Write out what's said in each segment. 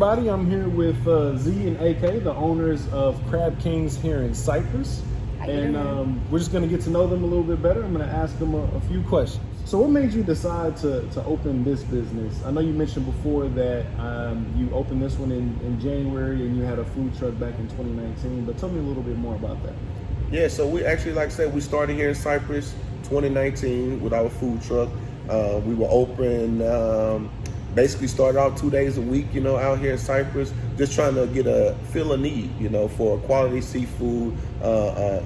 everybody. I'm here with Z and AK, the owners of Krab Kings here in Cypress. And we're just going to get to know them a little bit better. I'm going to ask them a few questions. So what made you decide to open this business? I know you mentioned before that you opened this one in January and you had a food truck back in 2019, but tell me a little bit more about that. Yeah, so we actually, like I said, we started here in Cypress 2019 with our food truck. We were open, basically started out 2 days a week, out here in Cypress, just trying to fill a need, for quality seafood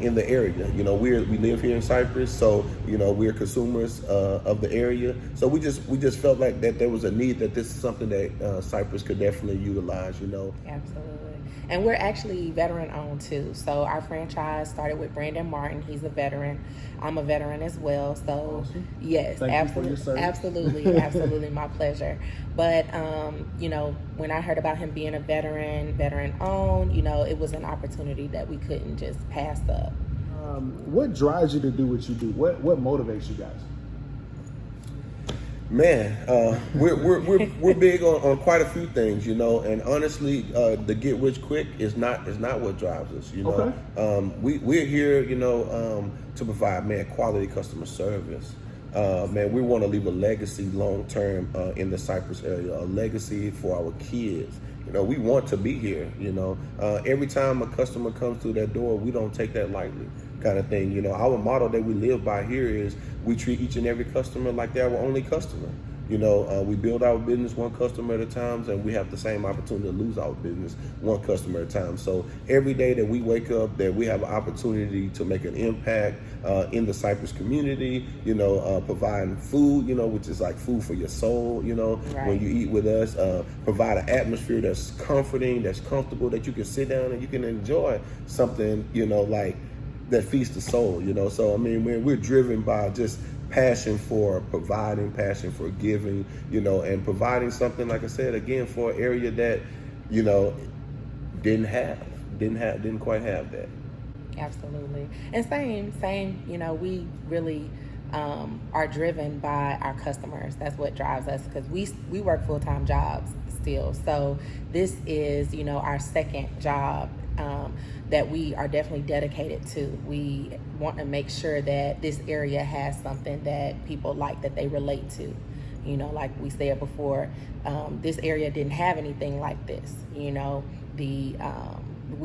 in the area. We live here in Cypress, so we're consumers of the area. So we just felt like that there was a need, that this is something that Cypress could definitely utilize. Absolutely. And we're actually veteran owned too. So our franchise started with Brandon Martin. He's a veteran. I'm a veteran as well. So awesome. Yes, absolutely, my pleasure. But when I heard about him being a veteran owned, it was an opportunity that we couldn't just pass up. What drives you to do what you do? What motivates you guys? Man, we're big on quite a few things, and honestly, the get rich quick is not what drives us, Okay. We're here, to provide, quality customer service. We want to leave a legacy long term in the Cypress area, a legacy for our kids. We want to be here. Every time a customer comes through that door, we don't take that lightly, kind of thing. Our motto that we live by here is we treat each and every customer like they're our only customer. We build our business one customer at a time, and we have the same opportunity to lose our business one customer at a time. So every day that we wake up, that we have an opportunity to make an impact in the Cypress community, providing food, which is like food for your soul, Right. When you eat with us, provide an atmosphere that's comforting, that's comfortable, that you can sit down and you can enjoy something, like that feeds the soul, So, we're driven by just passion for providing, passion for giving, and providing something, like I said, again, for an area that, didn't quite have that. Absolutely. And same, we really are driven by our customers. That's what drives us, because we work full-time jobs still. So this is, our second job that we are definitely dedicated to. We want to make sure that this area has something that people like, that they relate to. Like we said before, this area didn't have anything like this. We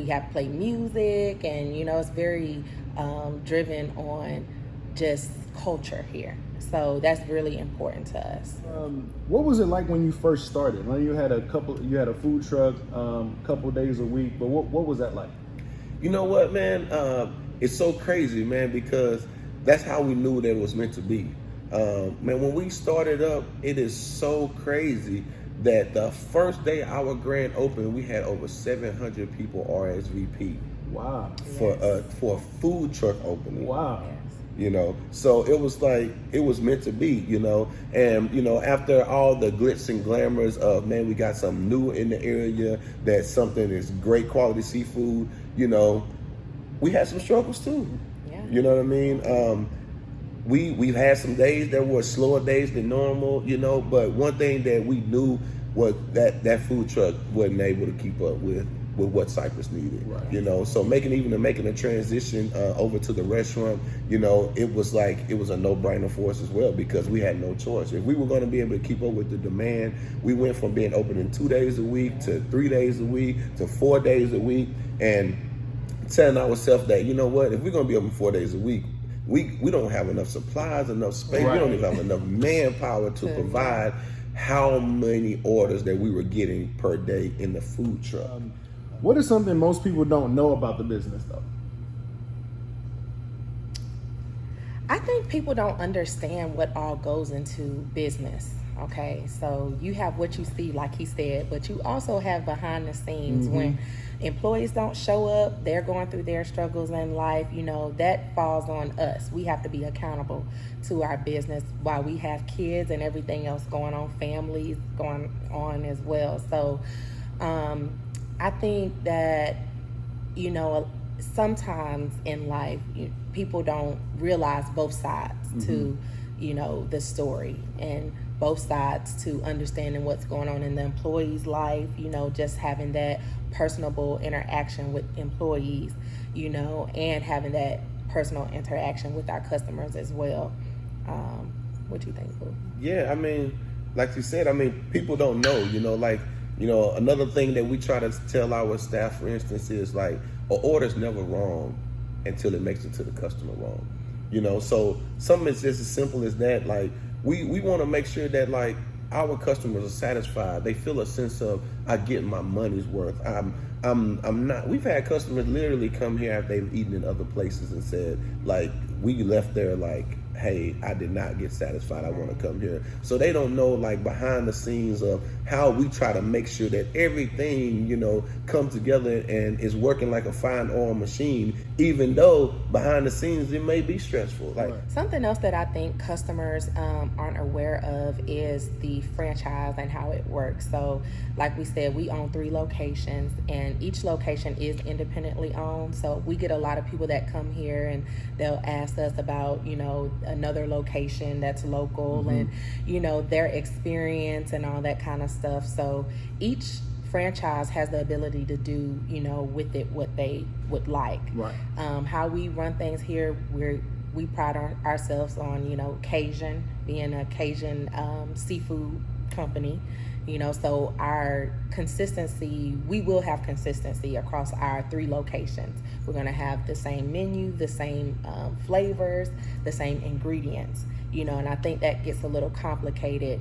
have played music, and it's very driven on just culture here. So that's really important to us. What was it like when you first started? I know you had a food truck, couple days a week, but what was that like? You know what, man? It's so crazy, man, because that's how we knew that it was meant to be. When we started up, it is so crazy that the first day our grand opening, we had over 700 people RSVP. Wow. For a food truck opening. Wow. So it was like, it was meant to be, and after all the glitz and glamours of, we got something new in the area, that something is great quality seafood, we had some struggles too. Yeah. You know what I mean? We've had some days that were slower days than normal, but one thing that we knew was that food truck wasn't able to keep up with what Cypress needed. Right. So making a transition over to the restaurant, it was a no-brainer for us as well, because we had no choice. If we were going to be able to keep up with the demand, we went from being open in 2 days a week to 3 days a week to 4 days a week, and telling ourselves that, if we're going to be open 4 days a week, we don't have enough supplies, enough space. Right. We don't even have enough manpower to provide how many orders that we were getting per day in the food truck. What is something most people don't know about the business, though? I think people don't understand what all goes into business. Okay, so you have what you see, like he said, but you also have behind the scenes. When employees don't show up, they're going through their struggles in life, that falls on us. We have to be accountable to our business while we have kids and everything else going on, families going on as well. So I think that, sometimes in life, people don't realize both sides to, the story. And both sides to understanding what's going on in the employee's life, just having that personable interaction with employees, and having that personal interaction with our customers as well. What do you think, Boo? Yeah, I mean, like you said, people don't know, another thing that we try to tell our staff, for instance, is like, an order's never wrong until it makes it to the customer wrong. So something is just as simple as that. Like, we want to make sure that, like, our customers are satisfied. They feel a sense of, I get my money's worth. I'm not. We've had customers literally come here after they've eaten in other places and said, like, we left there like, hey, I did not get satisfied. I want to come here. So they don't know, like, behind the scenes of how we try to make sure that everything, comes together and is working like a fine oil machine, even though behind the scenes it may be stressful. Like, something else that I think customers aren't aware of is the franchise and how it works. So, like we said, we own 3 locations, and each location is independently owned. So we get a lot of people that come here and they'll ask us about, another location that's local, and their experience and all that kind of stuff. So each franchise has the ability to do with it what they would like. Right. How we run things here, we pride ourselves on Cajun, being a Cajun seafood company. So our consistency, we will have consistency across our 3 locations. We're going to have the same menu, the same flavors, the same ingredients, and I think that gets a little complicated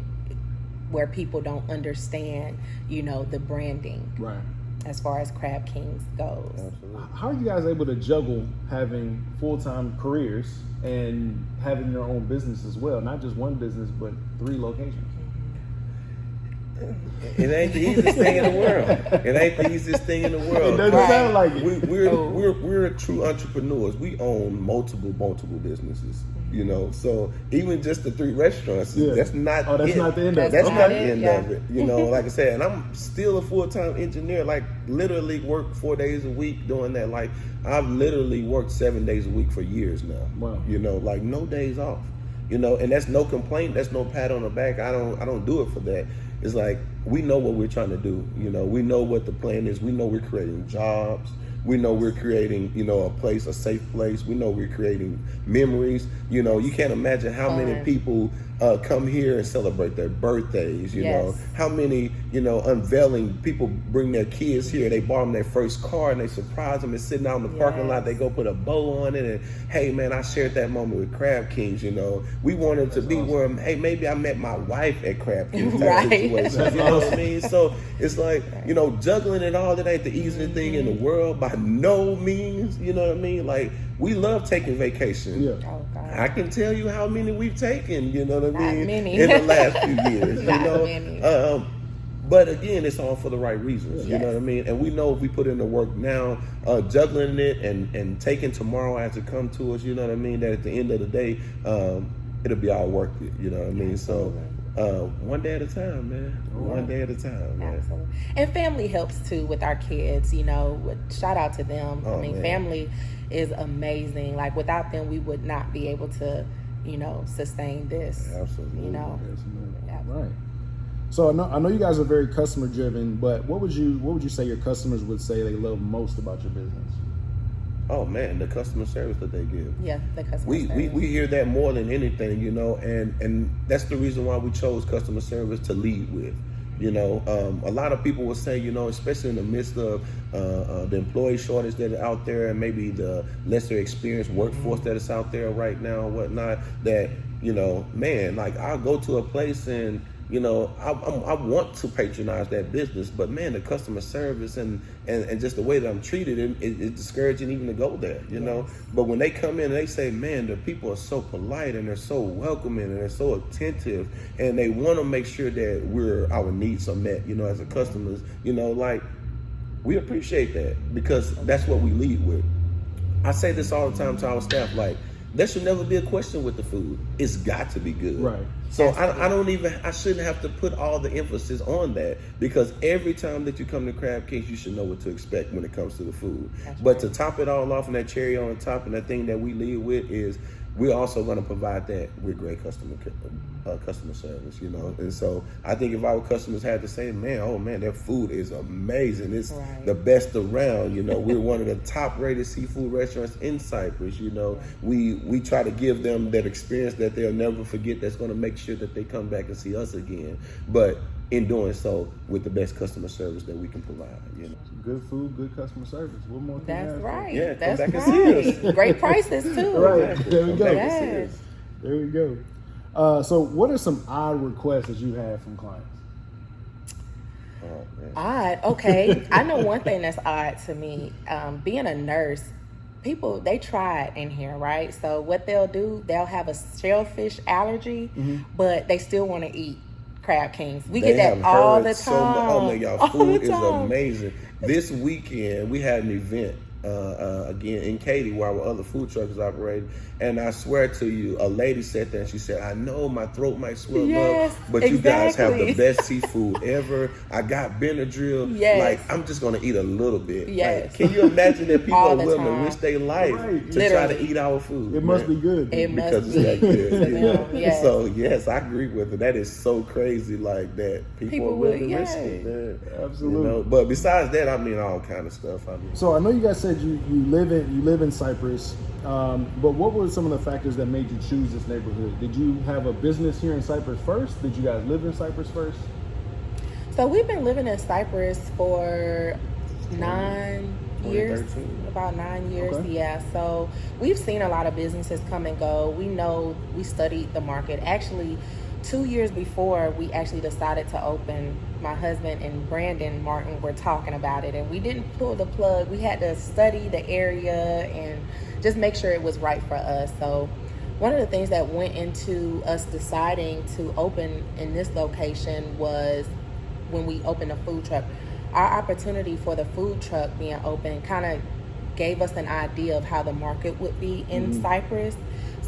where people don't understand, the branding. Right. As far as Krab Kings goes. absolutely. How are you guys able to juggle having full-time careers and having your own business as well? Not just one business, but 3 locations. It ain't the easiest thing in the world. It ain't the easiest thing in the world. It doesn't sound like it. We're true entrepreneurs. We own multiple businesses. So even just the 3 restaurants, that's not. Oh, that's it. not the end of it. That's Okay. not the end of it. Like I said, and I'm still a full-time engineer. Like, literally work 4 days a week doing that. Like, I've literally worked 7 days a week for years now. Wow. Like, no days off. And that's no complaint. That's no pat on the back. I don't do it for that. It's like, we know what we're trying to do. We know what the plan is. We know we're creating jobs. We know we're creating, a safe place. We know we're creating memories. You can't imagine how many people come here and celebrate their birthdays. You know how many, unveiling people bring their kids here. They bought them their first car and they surprise them and sitting out in the parking lot. They go put a bow on it and, hey man, I shared that moment with Krab Kings. We wanted to be where, hey, maybe I met my wife at Krab Kings. Right. Situation, you know what I mean? So it's like, juggling it all. That ain't the easiest thing in the world by no means. You know what I mean? Like, we love taking vacation. Yeah. Oh, God. I can tell you how many we've taken, you know what I mean, many. in the last few years. Many. But again, it's all for the right reasons. You know what I mean? And we know if we put in the work now, juggling it and taking tomorrow as it comes to us, you know what I mean, that at the end of the day, it'll be all worth it. You know what I mean? Absolutely. So one day at a time, man. One day at a time, man. Absolutely. And family helps too with our kids, shout out to them. Oh, man. Family is amazing. Like, without them, we would not be able to, sustain this. Absolutely. Absolutely. Right. So I know you guys are very customer driven, but what would you say your customers would say they love most about your business? Oh man, the customer service that they give. Yeah, the customer service. We hear that more than anything, and that's the reason why we chose customer service to lead with. A lot of people will say, especially in the midst of the employee shortage that are out there, and maybe the lesser experienced workforce that is out there right now and whatnot, that, man, like, I'll go to a place and, I want to patronize that business, but man, the customer service and just the way that I'm treated, it's discouraging even to go there, But when they come in and they say, man, the people are so polite and they're so welcoming and they're so attentive, and they want to make sure that our needs are met, as a customers, like, we appreciate that because that's what we lead with. I say this all the time to our staff, like, there should never be a question with the food. It's got to be good. Right. So I shouldn't have to put all the emphasis on that, because every time that you come to Krab Kings, you should know what to expect when it comes to the food. But to top it all off, and that cherry on top, and that thing that we lead with is, we're also going to provide that with great customer service, And so I think if our customers had to say, man, oh man, their food is amazing. It's the best around, We're one of the top rated seafood restaurants in Cypress, We try to give them that experience that they'll never forget, that's going to make sure that they come back and see us again. But in doing so with the best customer service that we can provide, Good food, good customer service. What more can That's you ask right. Yeah, That's come back right. and see us. Great prices too. Right. There we go. Yes. There we go. So what are some odd requests that you have from clients? Oh, man. Odd. Okay. I know one thing that's odd to me. Being a nurse, people, they try it in here, right? So what they'll do, they'll have a shellfish allergy, but they still want to eat Crab Kings. We get that all the time. Oh man, y'all, food is amazing. This weekend we had an event again in Katy where our other food truck is operating, and I swear to you, a lady sat there and she said, I know my throat might swell up, but you guys have the best seafood ever. I got Benadryl. Like, I'm just gonna eat a little bit. Like, can you imagine that people are willing to risk their life to try to eat our food? It must be good. Because it's that good. So yes, I agree with it. That is so crazy, like that people are willing to risk it, man. Absolutely. But besides that, I mean, all kind of stuff. So I know you guys said you live in Cypress, but what were some of the factors that made you choose this neighborhood? Did you have a business here in Cypress first? Did you guys live in Cypress first? So we've been living in Cypress for 9 years, about 9 years. Okay. Yeah. So we've seen a lot of businesses come and go. We studied the market. Actually, 2 years before we actually decided to open, my husband and Brandon Martin were talking about it, and we didn't pull the plug. We had to study the area and just make sure it was right for us. So one of the things that went into us deciding to open in this location was when we opened a food truck. Our opportunity for the food truck being open kind of gave us an idea of how the market would be in Cypress.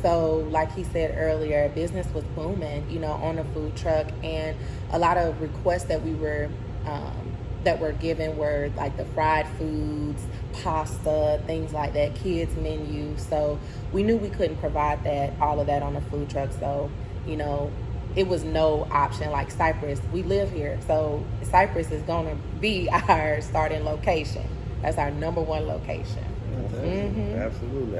So like he said earlier, business was booming, on the food truck, and a lot of requests that were given were like the fried foods, pasta, things like that, kids menu. So we knew we couldn't provide all of that on the food truck. So, it was no option. Like Cypress, we live here, so Cypress is going to be our starting location. That's our number one location. Absolutely.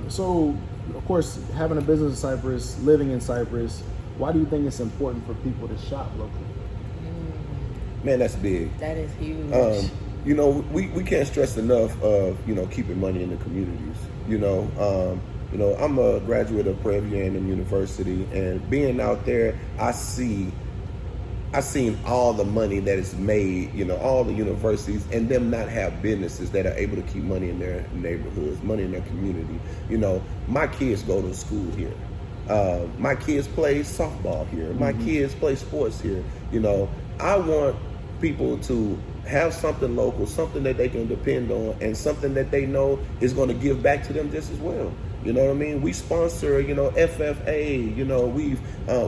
So, of course, having a business in Cypress, living in Cypress, why do you think it's important for people to shop locally? Man, that's big. That is huge. We can't stress enough of, keeping money in the communities. I'm a graduate of Prairie University, and being out there, I've seen all the money that is made, all the universities, and them not have businesses that are able to keep money in their neighborhoods, money in their community. My kids go to school here. My kids play softball here. My kids play sports here. I want people to have something local, something that they can depend on, and something that they know is going to give back to them just as well. You know what I mean? We sponsor, FFA.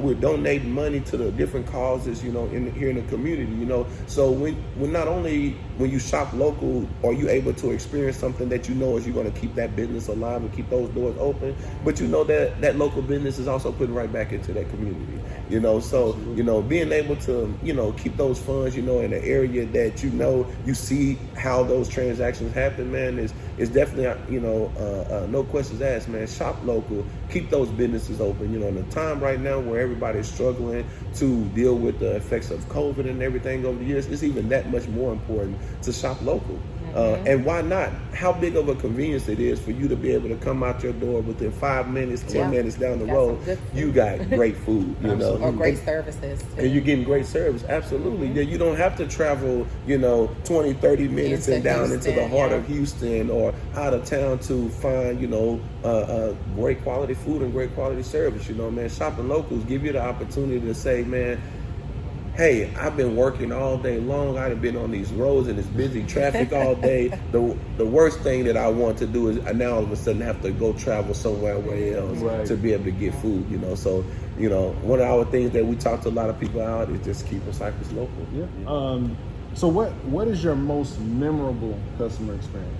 We're donating money to the different causes, here in the community. So when not only when you shop local are you able to experience something that is you're going to keep that business alive and keep those doors open, but that local business is also putting right back into that community. So being able to keep those funds, in an area that you see how those transactions happen, man, is definitely no questions asked, man. Shop local, keep those businesses open. In a time right now where everybody's struggling to deal with the effects of COVID and everything over the years, it's even that much more important to shop local. And why not? How big of a convenience it is for you to be able to come out your door within 5 minutes, 10 minutes down the road. You got great food, or great services. And you're getting great service. Absolutely. Yeah, you don't have to travel, 20, 30 minutes and down into the heart of Houston or out of town to find, great quality food and great quality service. Man, shopping locals give you the opportunity to say, man, hey, I've been working all day long. I've been on these roads and this busy traffic all day. The worst thing that I want to do is now all of a sudden have to go travel somewhere else to be able to get food, So, one of our things that we talk to a lot of people out is just keeping Cypress local. Yeah. So what is your most memorable customer experience?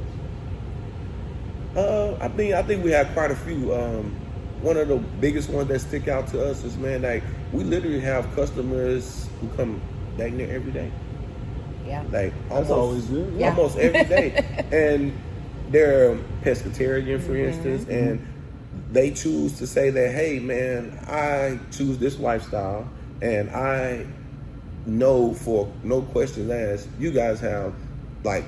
I think we have quite a few. One of the biggest ones that stick out to us is, man, like we literally have customers who come dang near every day. Yeah. Like That's always good. Yeah. almost every day. And they're pescatarian, for instance, and they choose to say that, hey, man, I choose this lifestyle, and I know for no questions asked, you guys have like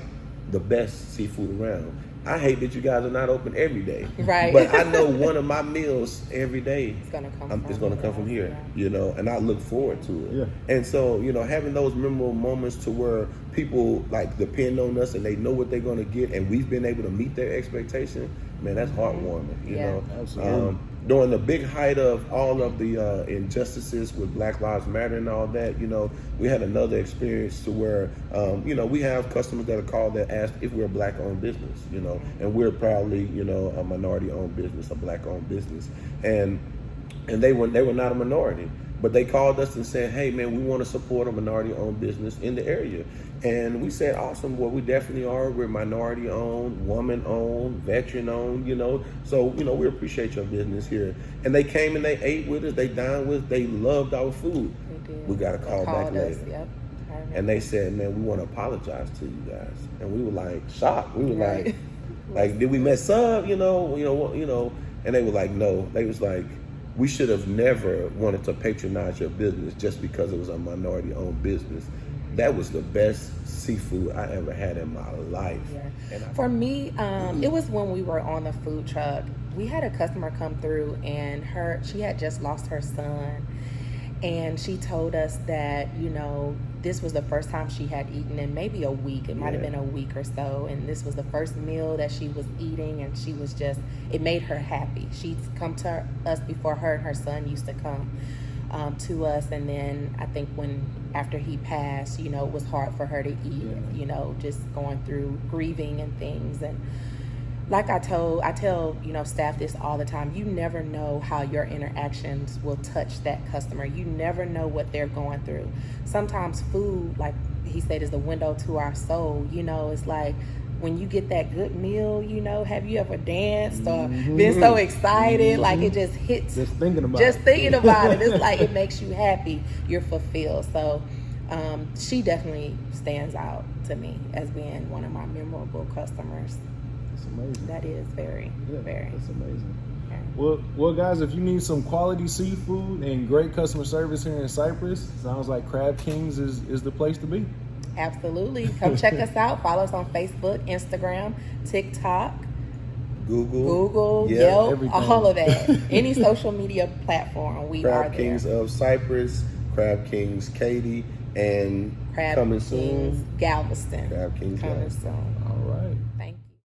the best seafood around. I hate that you guys are not open every day, Right. But I know one of my meals every day It's gonna come is going to come from here, yeah. you know, and I look forward to it. Yeah. And so, you know, having those memorable moments to where people like depend on us and they know what they're going to get, and we've been able to meet their expectation, man, that's heartwarming, you Yeah. know. Absolutely. During the big height of all of the injustices with Black Lives Matter and all that, you know, we had another experience to where, you know, we have customers that are called that ask if we're a Black-owned business, you know, and we're proudly, you know, a minority-owned business, a Black-owned business, and they were not a minority, but they called us and said, hey, man, we want to support a minority-owned business in the area. And we said, awesome, well, we definitely are. We're minority-owned, woman-owned, veteran-owned, you know. So, you know, we appreciate your business here. And they came and they ate with us. They dined with us. They loved our food. They did. We got a call back Called us, later. Yep. I remember. And they said, man, we want to apologize to you guys. And we were like shocked. We were Right. like, did we mess up? You know. And they were like, no. They was like, we should have never wanted to patronize your business just because it was a minority-owned business. That was the best seafood I ever had in my life. Yeah. And For me, it was when we were on the food truck. We had a customer come through, and she had just lost her son, and she told us that, you know, this was the first time she had eaten in maybe a week. It might have been a week or so, and this was the first meal that she was eating, and she was just, it made her happy. She'd come to us before her and her son used to come to us, and then I think after he passed, you know, it was hard for her to eat, you know, just going through grieving and things. And like I tell, you know, staff this all the time. You never know how your interactions will touch that customer. You never know what they're going through. Sometimes food, like he said, is the window to our soul. You know, it's like when you get that good meal, you know, have you ever danced or been so excited? Like it just hits. Just thinking about it. It's like it makes you happy. You're fulfilled. So she definitely stands out to me as being one of my memorable customers. It's amazing. That is very. That's amazing. Okay. Well, guys, if you need some quality seafood and great customer service here in Cypress, sounds like Krab Kings is the place to be. Absolutely. Come check us out. Follow us on Facebook, Instagram, TikTok, Google, yeah, Yelp, everything. all of that. Any social media platform, we are Krab there. Kings of Cypress, Krab Kings Katy, and Krab coming Kings soon, Galveston. Krab Kings Coming Galveston. soon.